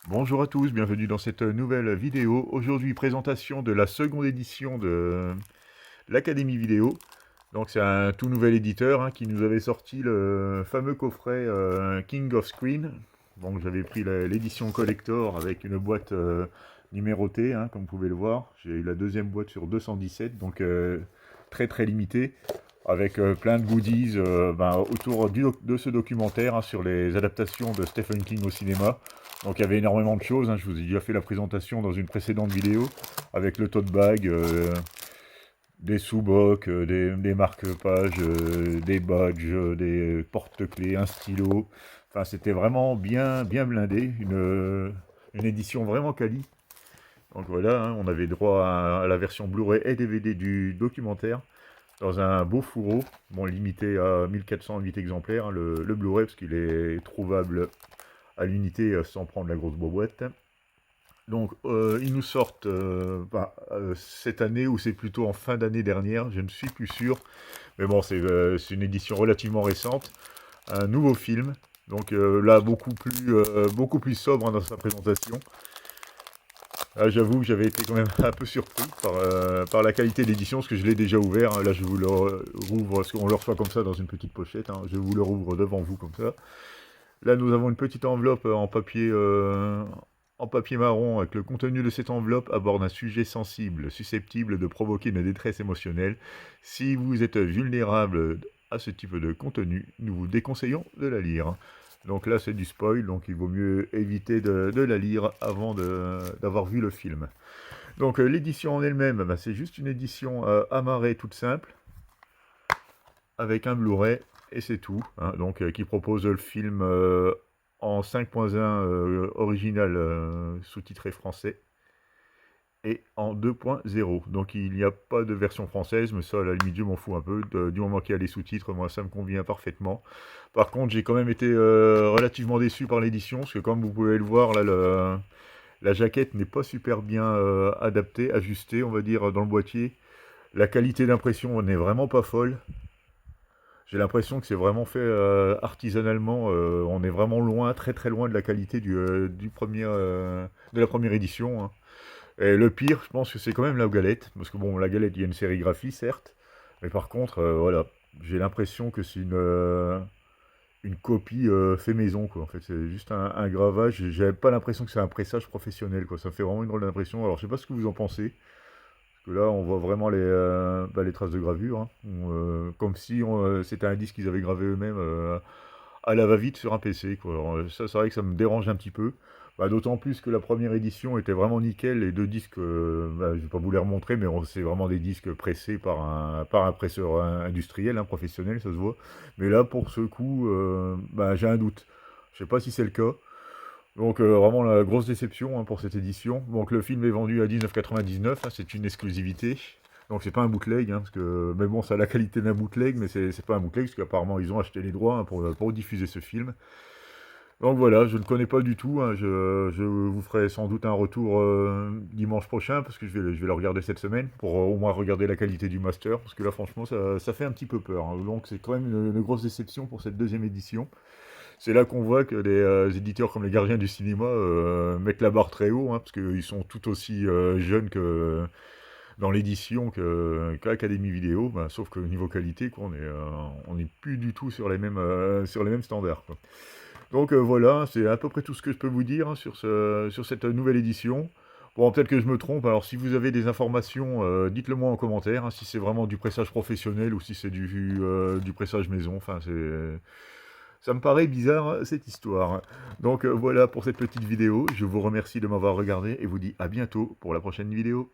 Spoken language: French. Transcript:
Bonjour à tous, bienvenue dans cette nouvelle vidéo. Aujourd'hui, présentation de la seconde édition de l'Académie Vidéo. Donc c'est un tout nouvel éditeur qui nous avait sorti le fameux coffret King of Screen. Donc j'avais pris l'édition collector avec une boîte numérotée, comme vous pouvez le voir. J'ai eu la deuxième boîte sur 217, donc très très limitée, avec plein de goodies autour de ce documentaire sur les adaptations de Stephen King au cinéma. Donc il y avait énormément de choses, je vous ai déjà fait la présentation dans une précédente vidéo, avec le tote bag, des sous-bocs, des marque-pages, des badges, des porte-clés, un stylo. Enfin c'était vraiment bien, bien blindé, une édition vraiment quali. Donc voilà, on avait droit à la version Blu-ray et DVD du documentaire, dans un beau fourreau, bon limité à 1408 exemplaires, le Blu-ray, parce qu'il est trouvable à l'unité sans prendre la grosse boîte. Donc ils nous sortent cette année, ou c'est plutôt en fin d'année dernière, je ne suis plus sûr, mais bon c'est une édition relativement récente, un nouveau film, donc là beaucoup plus sobre dans sa présentation. J'avoue que j'avais été quand même un peu surpris par la qualité de l'édition, parce que je l'ai déjà ouvert, là je vous le rouvre, parce qu'on le reçoit comme ça dans une petite pochette, je vous le rouvre devant vous comme ça. Là, nous avons une petite enveloppe en papier marron, avec le contenu de cette enveloppe aborde un sujet sensible, susceptible de provoquer une détresse émotionnelle. Si vous êtes vulnérable à ce type de contenu, nous vous déconseillons de la lire. Donc là, c'est du spoil, donc il vaut mieux éviter de la lire avant d'avoir vu le film. Donc l'édition en elle-même, c'est juste une édition amarrée toute simple, avec un Blu-ray, et c'est tout. Donc, qui propose le film en 5.1 original sous-titré français, et en 2.0. Donc il n'y a pas de version française, mais ça à la limite je m'en fous un peu, du moment qu'il y a les sous-titres, moi ça me convient parfaitement. Par contre j'ai quand même été relativement déçu par l'édition, parce que comme vous pouvez le voir, là la jaquette n'est pas super bien adaptée, ajustée on va dire dans le boîtier. La qualité d'impression n'est vraiment pas folle. J'ai l'impression que c'est vraiment fait artisanalement. On est vraiment loin, très très loin de la qualité de la première édition. Et le pire, je pense que c'est quand même la galette. Parce que bon, la galette, il y a une sérigraphie, certes. Mais par contre, voilà, j'ai l'impression que c'est une copie fait maison, quoi. En fait, c'est juste un gravage. J'avais pas l'impression que c'est un pressage professionnel, quoi. Ça me fait vraiment une drôle d'impression. Alors, je sais pas ce que vous en pensez. Parce que là, on voit vraiment les traces de gravure, comme si c'était un disque qu'ils avaient gravé eux-mêmes à la va-vite sur un PC, quoi. Alors, ça, c'est vrai que ça me dérange un petit peu. D'autant plus que la première édition était vraiment nickel. Les deux disques, je vais pas vous les remontrer, mais c'est vraiment des disques pressés par un presseur industriel, professionnel, ça se voit. Mais là, pour ce coup, j'ai un doute. Je sais pas si c'est le cas. Donc vraiment la grosse déception pour cette édition. Donc le film est vendu à 19,99, c'est une exclusivité. Donc c'est pas un bootleg, parce que mais bon, ça a la qualité d'un bootleg, mais c'est pas un bootleg parce qu'apparemment ils ont acheté les droits pour diffuser ce film. Donc voilà, je ne connais pas du tout. Je vous ferai sans doute un retour dimanche prochain, parce que je vais le regarder cette semaine pour au moins regarder la qualité du master, parce que là franchement ça fait un petit peu peur. Donc c'est quand même une grosse déception pour cette deuxième édition. C'est là qu'on voit que les éditeurs comme les Gardiens du cinéma mettent la barre très haut, parce qu'ils sont tout aussi jeunes que dans l'édition qu'Académie Vidéo, sauf que niveau qualité, quoi, on est plus du tout sur les mêmes standards, quoi. Donc voilà, c'est à peu près tout ce que je peux vous dire sur cette nouvelle édition. Bon, peut-être que je me trompe, alors si vous avez des informations, dites-le moi en commentaire, si c'est vraiment du pressage professionnel ou si c'est du pressage maison, enfin ça me paraît bizarre cette histoire. Donc voilà pour cette petite vidéo, je vous remercie de m'avoir regardé et vous dis à bientôt pour la prochaine vidéo.